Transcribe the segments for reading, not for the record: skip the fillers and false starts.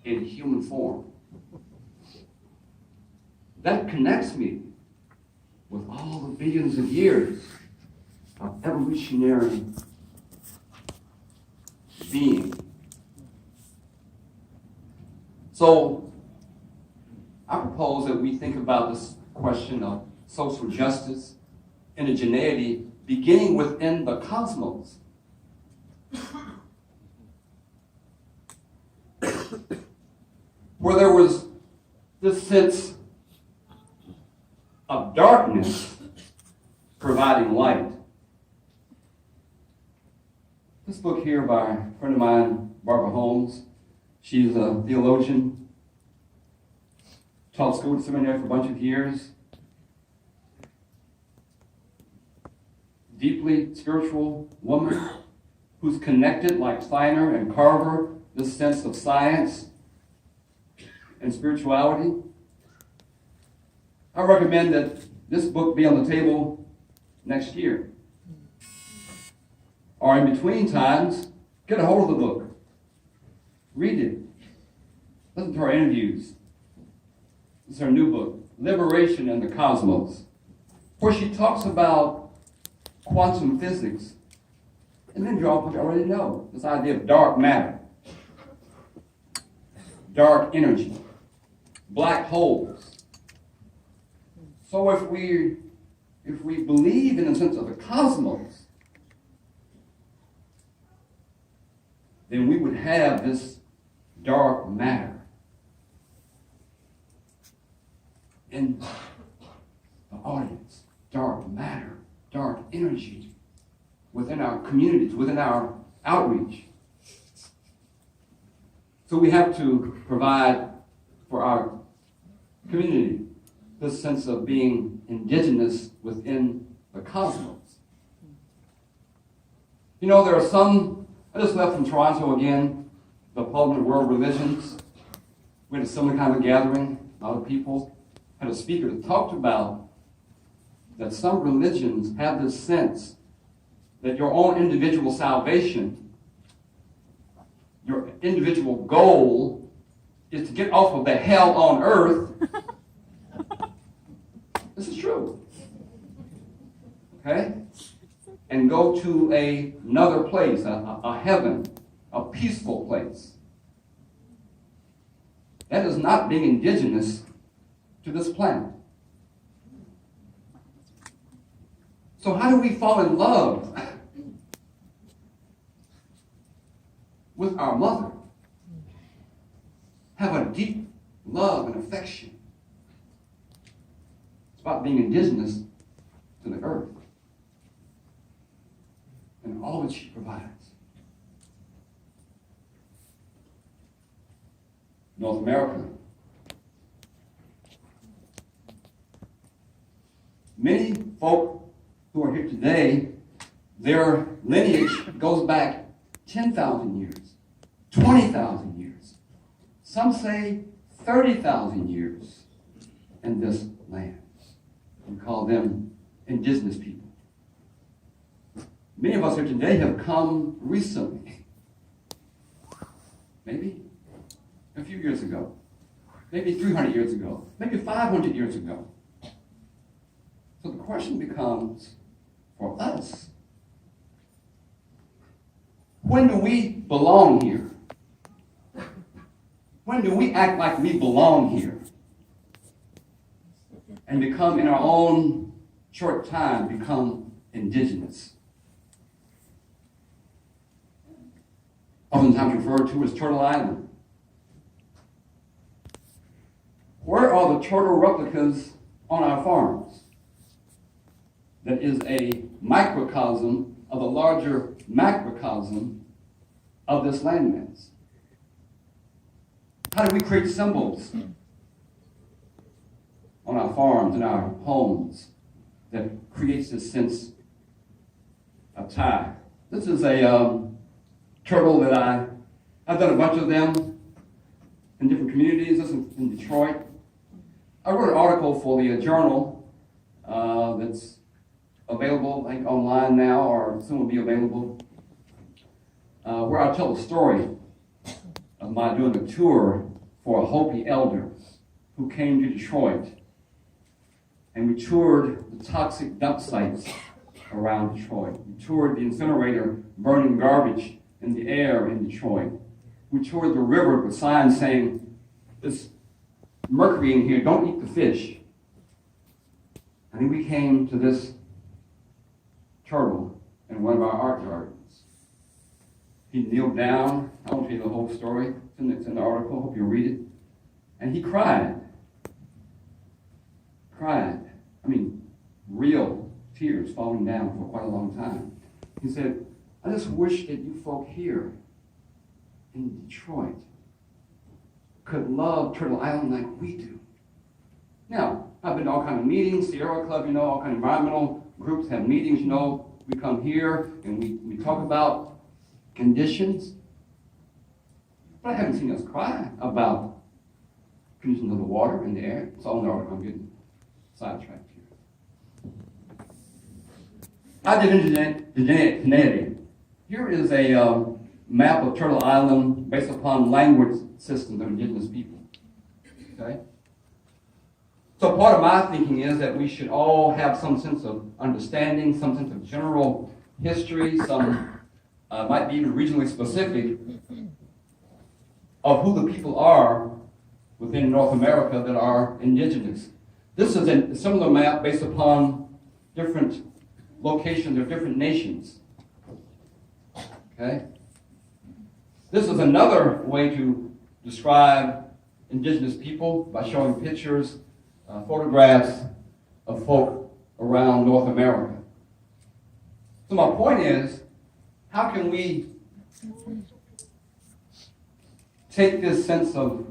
in human form. That connects me with all the billions of years of evolutionary being. So I propose that we think about this question of social justice, indigeneity, beginning within the cosmos. Where there was this sense of darkness providing light. This book here by a friend of mine, Barbara Holmes, she's a theologian, taught school at seminary for a bunch of years, deeply spiritual woman who's connected, like Steiner and Carver, this sense of science and spirituality. I recommend that this book be on the table next year. Or in between times, get a hold of the book. Read it. Listen to our interviews. This is her new book, Liberation in the Cosmos, where she talks about quantum physics and then draw what you already know, this idea of dark matter, dark energy, black holes. So if we believe in the sense of the cosmos, then we would have this dark matter in the audience, dark matter, dark energy within our communities, within our outreach. So we have to provide for our community this sense of being indigenous within the cosmos. You know, there are some, I just left from Toronto again, the Parliament of World Religions. We had a similar kind of gathering, a lot of people. Had a speaker that talked about that some religions have this sense that your own individual salvation, your individual goal is to get off of the hell on earth. This is true. Okay? And go to another place, a heaven, a peaceful place. That is not being indigenous to this planet. So how do we fall in love with our mother? Have a deep love and affection. It's about being indigenous to the earth and all that she provides. North America. Many folk who are here today, their lineage goes back 10,000 years, 20,000 years. Some say 30,000 years in this land. We call them indigenous people. Many of us here today have come recently, maybe a few years ago, maybe 300 years ago, maybe 500 years ago. So the question becomes, for us, when do we belong here? When do we act like we belong here? And become, in our own short time, become indigenous. Oftentimes referred to as Turtle Island. Where are the turtle replicas on our farms? That is a microcosm of a larger macrocosm of this landmass. How do we create symbols on our farms and our homes that creates this sense of tie? This is a turtle that I've done a bunch of them in different communities. This is in Detroit. I wrote an article for the journal that's available, I think, online now, or soon will be available, where I tell the story of my doing a tour for a Hopi elder who came to Detroit. And we toured the toxic dump sites around Detroit. We toured the incinerator burning garbage in the air in Detroit. We toured the river with signs saying, "There's mercury in here, don't eat the fish." And then we came to this turtle in one of our art gardens. He kneeled down. I won't tell you the whole story. It's in the article. Hope you read it. And he cried. I mean, real tears falling down for quite a long time. He said, "I just wish that you folk here in Detroit could love Turtle Island like we do." Now, I've been to all kinds of meetings, Sierra Club, all kind of environmental groups have meetings, we come here and we talk about conditions. But I haven't seen us cry about conditions of the water and the air. It's all in the article. I'm getting sidetracked here. I did indigeneity. Here is a map of Turtle Island based upon language systems of indigenous people. Okay? So part of my thinking is that we should all have some sense of understanding, some sense of general history, some might be even regionally specific of who the people are within North America that are indigenous. This is a similar map based upon different locations of different nations. Okay? This is another way to describe indigenous people by showing pictures, photographs of folk around North America. So my point is, how can we take this sense of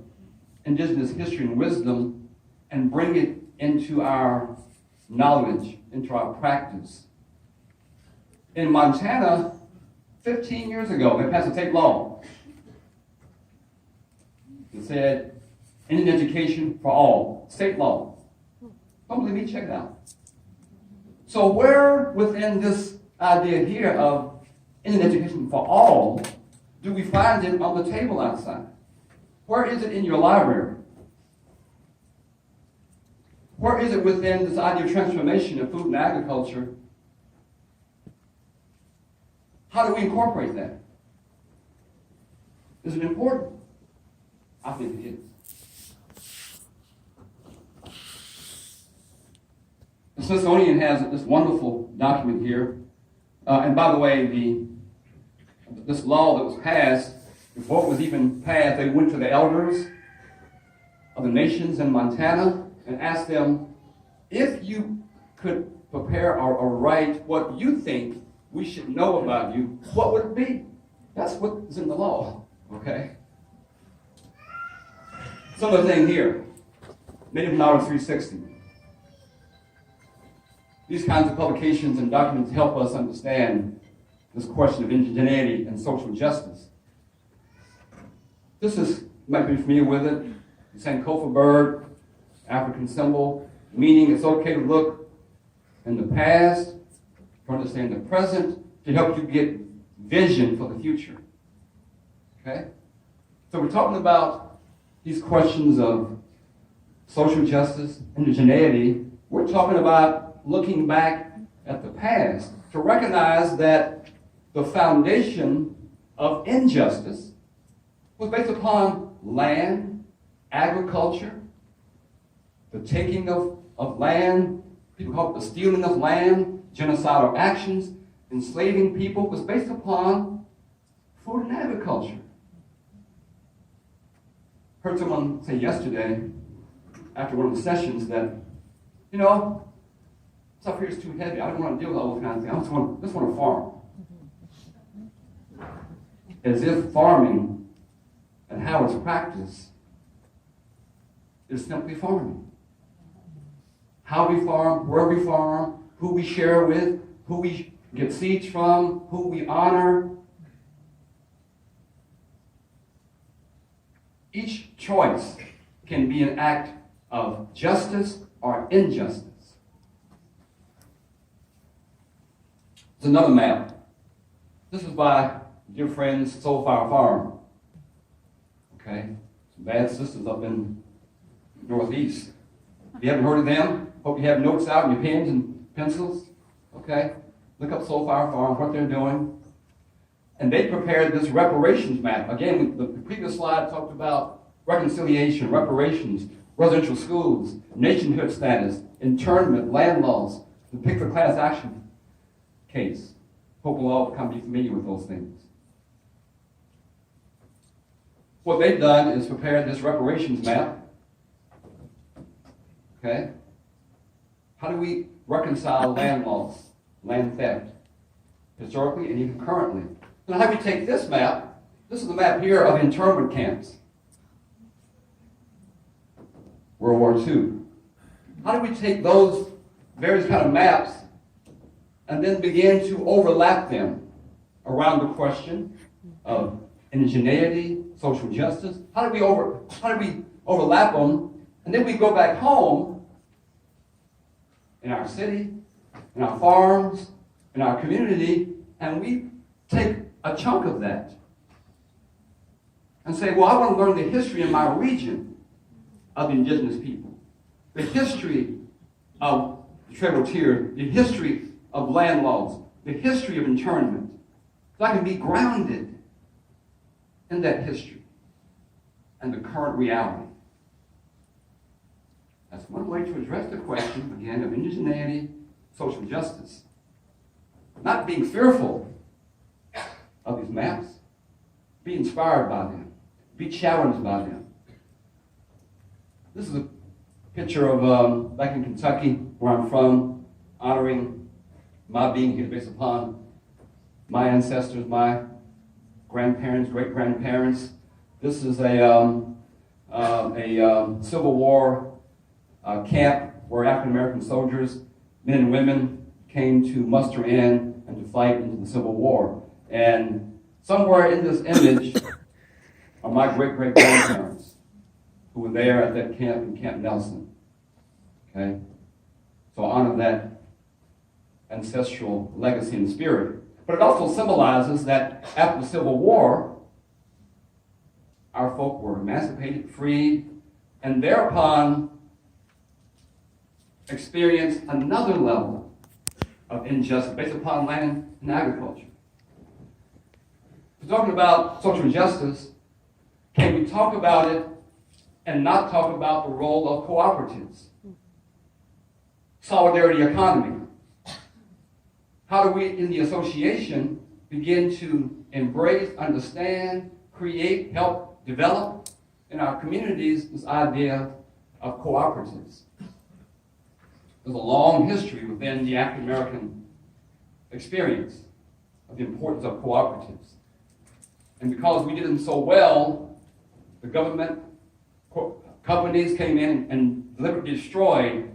indigenous history and wisdom and bring it into our knowledge, into our practice? In Montana, 15 years ago, they passed a state law. It said, Indian education for all. State law. Don't believe me? Check it out. So where within this idea here of Indian education for all do we find it on the table outside? Where is it in your library? Where is it within this idea of transformation of food and agriculture? How do we incorporate that? Is it important? I think it is. The Smithsonian has this wonderful document here. And by the way, this law that was passed, before it was even passed, they went to the elders of the nations in Montana and asked them, if you could prepare or write what you think we should know about you, what would it be? That's what is in the law, okay? Some of the things here, Native Knowledge 360. These kinds of publications and documents help us understand this question of indigeneity and social justice. This is, you might be familiar with it, the Sankofa bird, African symbol, meaning it's okay to look in the past, to understand the present, to help you get vision for the future. Okay? So we're talking about these questions of social justice, indigeneity. We're talking about looking back at the past to recognize that the foundation of injustice was based upon land, agriculture, the taking of land, people call it the stealing of land, genocidal actions, enslaving people, was based upon food and agriculture. Heard someone say yesterday, after one of the sessions, that, stuff here is too heavy. I don't want to deal with all those kinds of things. I just want to farm. As if farming and how it's practiced is simply farming. How we farm, where we farm, who we share with, who we get seeds from, who we honor. Each choice can be an act of justice or injustice. It's another map. This is by dear friends Soulfire Farm. Okay? Some bad sisters up in Northeast. If you haven't heard of them, hope you have notes out and your pens and pencils. Okay? Look up Soul Fire Farm, what they're doing. And they prepared this reparations map. Again, the previous slide talked about reconciliation, reparations, residential schools, nationhood status, internment, land laws, the Pickford class action case. Hope we'll all become familiar with those things. What they've done is prepared this reparations map. Okay? How do we reconcile land loss, land theft, historically and even currently? So how do we take this map? This is the map here of internment camps. World War II. How do we take those various kind of maps and then begin to overlap them around the question of indigeneity, social justice? How do we overlap them? And then we go back home in our city, in our farms, in our community, and we take a chunk of that and say, well, I want to learn the history in my region of the indigenous people, the history of the Trail Tier, the history of land laws, the history of internment, so I can be grounded in that history and the current reality. That's one way to address the question, again, of indigeneity, social justice. Not being fearful of these maps, be inspired by them, be challenged by them. This is a picture of back in Kentucky, where I'm from, honoring my being here based upon my ancestors, my grandparents, great-grandparents. This is a Civil War camp where African-American soldiers, men and women, came to muster in and to fight into the Civil War. And somewhere in this image are my great-great-grandparents who were there at that camp in Camp Nelson. Okay? So I honor that ancestral legacy and spirit. But it also symbolizes that after the Civil War, our folk were emancipated, freed, and thereupon experienced another level of injustice based upon land and agriculture. We're talking about social justice. Can we talk about it and not talk about the role of cooperatives? Solidarity economy. How do we, in the association, begin to embrace, understand, create, help develop in our communities this idea of cooperatives? There's a long history within the African American experience of the importance of cooperatives. And because we did them so well, the government companies came in and deliberately destroyed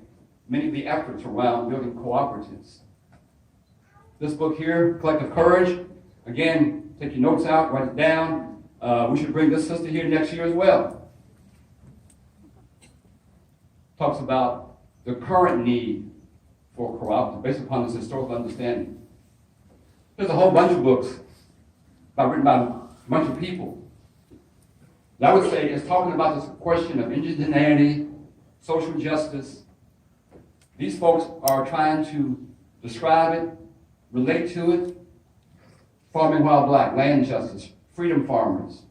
many of the efforts around building cooperatives. This book here, Collective Courage, again, take your notes out, write it down. We should bring this sister here next year as well. Talks about the current need for cooperatives based upon this historical understanding. There's a whole bunch of books written by a bunch of people that I would say is talking about this question of indigeneity, social justice. These folks are trying to describe it, relate to it. Farming while black, land justice, freedom farmers,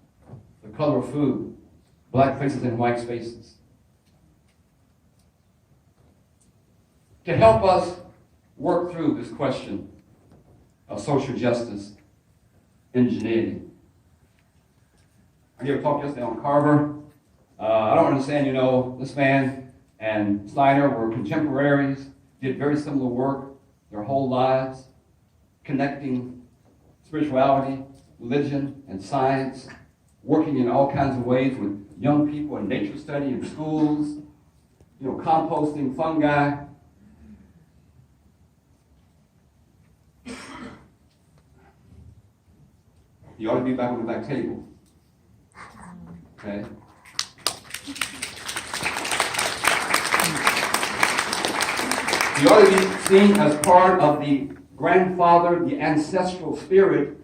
the color of food, black faces and white spaces. To help us work through this question of social justice, indigeneity. I gave a talk yesterday on Carver. I don't understand, this man and Steiner were contemporaries, did very similar work their whole lives, connecting spirituality, religion, and science, working in all kinds of ways with young people in nature study in schools, composting, fungi. You ought to be back on the back table. Okay? You ought to be seen as part of the grandfather, the ancestral spirit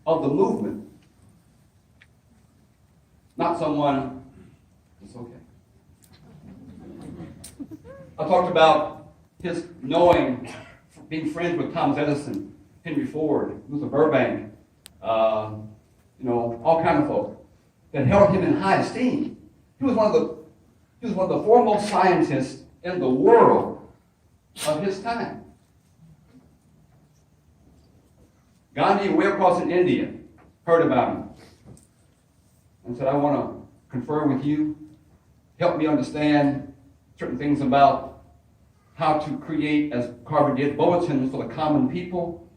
of the movement. not someone, it's okay. I talked about his knowing, being friends with Thomas Edison, Henry Ford, Luther Burbank, all kinds of folk that held him in high esteem. He was one of the foremost scientists in the world of his time. Gandhi, way across in India, heard about him and said, I want to confer with you, help me understand certain things about how to create, as Carver did, bulletins for the common people.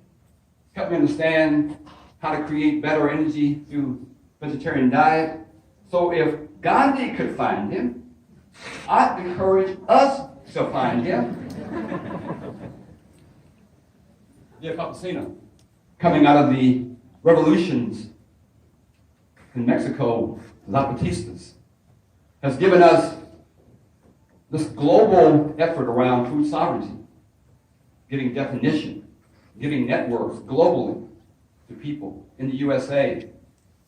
Help me understand how to create better energy through vegetarian diet. So if Gandhi could find him, I encourage us to find him. Thea Carlson, coming out of the revolutions in Mexico, the Zapatistas, has given us this global effort around food sovereignty, giving definition, giving networks globally to people in the USA,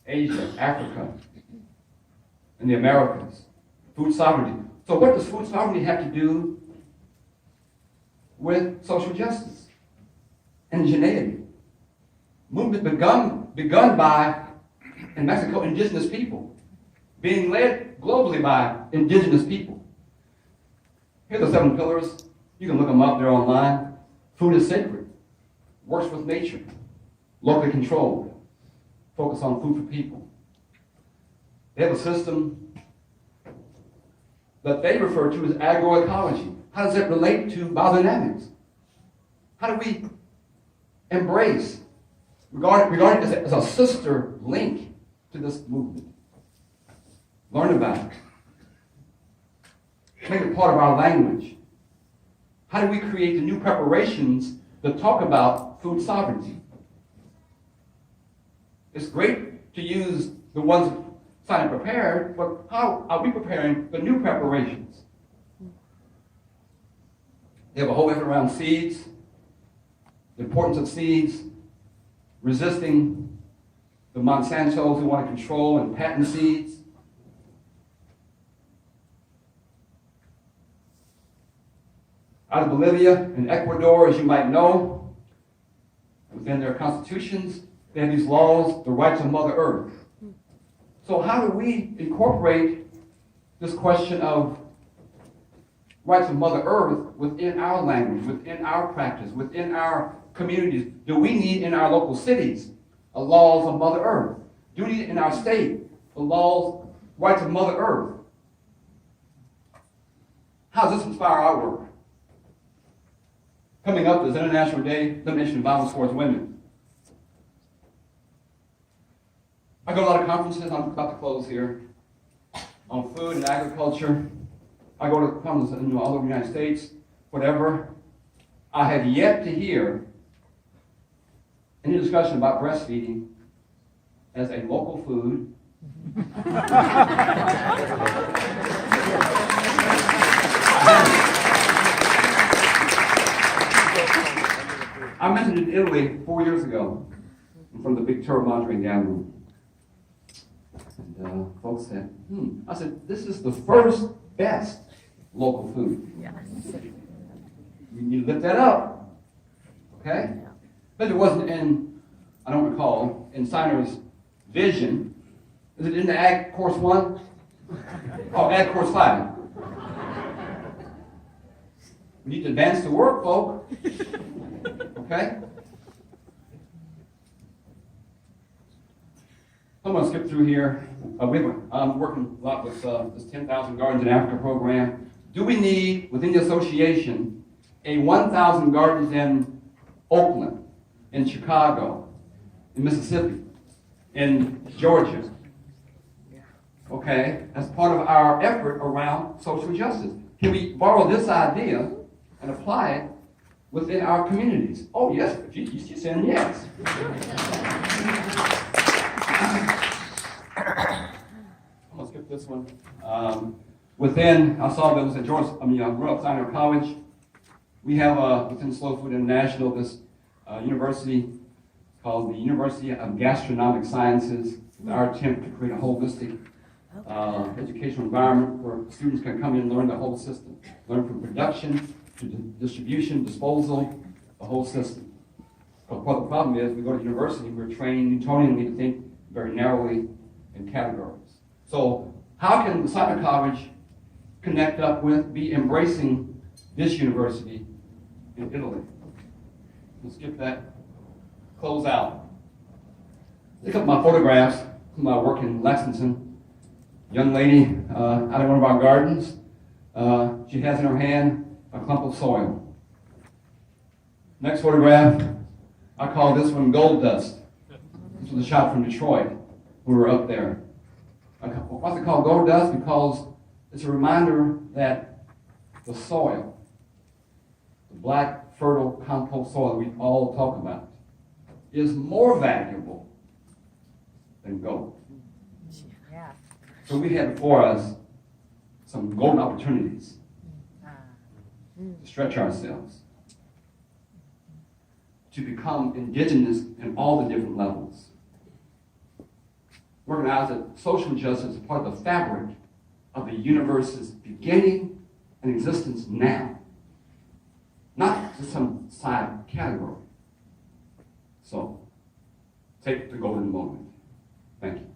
Asia, Africa, and the Americas. Food sovereignty. So what does food sovereignty have to do with social justice? Indigeneity. Movement begun by, in Mexico, indigenous people, being led globally by indigenous people. Here are the 7 pillars. You can look them up, they're online. Food is sacred. Works with nature. Locally controlled. Focus on food for people. They have a system that they refer to as agroecology. How does it relate to biodynamics? How do we embrace, regard it as a sister link to this movement? Learn about it. Make it part of our language. How do we create the new preparations that talk about food sovereignty? It's great to use the ones signed and prepared, but how are we preparing the new preparations? They have a whole effort around seeds, the importance of seeds, resisting the Monsantos who want to control and patent seeds. Out of Bolivia and Ecuador, as you might know, within their constitutions, they have these laws, the rights of Mother Earth. So how do we incorporate this question of rights of Mother Earth within our language, within our practice, within our communities? Do we need in our local cities the laws of Mother Earth? Do we need in our state the laws, rights of Mother Earth? How does this inspire our work? Coming up is International Day Elimination of Violence Towards Women. I go to a lot of conferences, I'm about to close here, on food and agriculture. I go to conferences all over the United States, whatever. I have yet to hear any discussion about breastfeeding as a local food. I mentioned it in Italy 4 years ago in front of the big Turbo gathering. And folks said, I said, this is the first best local food. Yes. You need to lift that up. Okay? But it wasn't in, I don't recall, in Siner's vision. Is it in the Ag Course 1? Oh, Ag Course 5. We need to advance the work, folk. Okay? I'm going to skip through here. I'm working a lot with this 10,000 Gardens in Africa program. Do we need, within the association, a 1,000 gardens in Oakland, in Chicago, in Mississippi, in Georgia? Okay, as part of our effort around social justice. Can we borrow this idea and apply it within our communities? Oh, yes, she's saying yes. I'm going to skip this one. I saw there was a I grew up Sinai College. We have within Slow Food International this university called the University of Gastronomic Sciences. It's our attempt to create a holistic educational environment where students can come in and learn the whole system. Learn from production to distribution, disposal, the whole system. But what the problem is, we go to university, we're trained Newtonianly to think very narrowly in categories. So how can the cyber college connect up with, be embracing this university in Italy? We'll skip that, close out. Look up my photographs from my work in Lexington. Young lady out of one of our gardens. She has in her hand a clump of soil. Next photograph, I call this one gold dust. This was a shot from Detroit. We were up there. What's it called gold dust? Because it's a reminder that the soil, the black, fertile, compost soil we all talk about, is more valuable than gold. Yeah. So we had before us some golden opportunities to stretch ourselves, to become indigenous in all the different levels. Recognize that social justice is part of the fabric of the universe's beginning and existence now, not just some side category. So, take the golden moment. Thank you.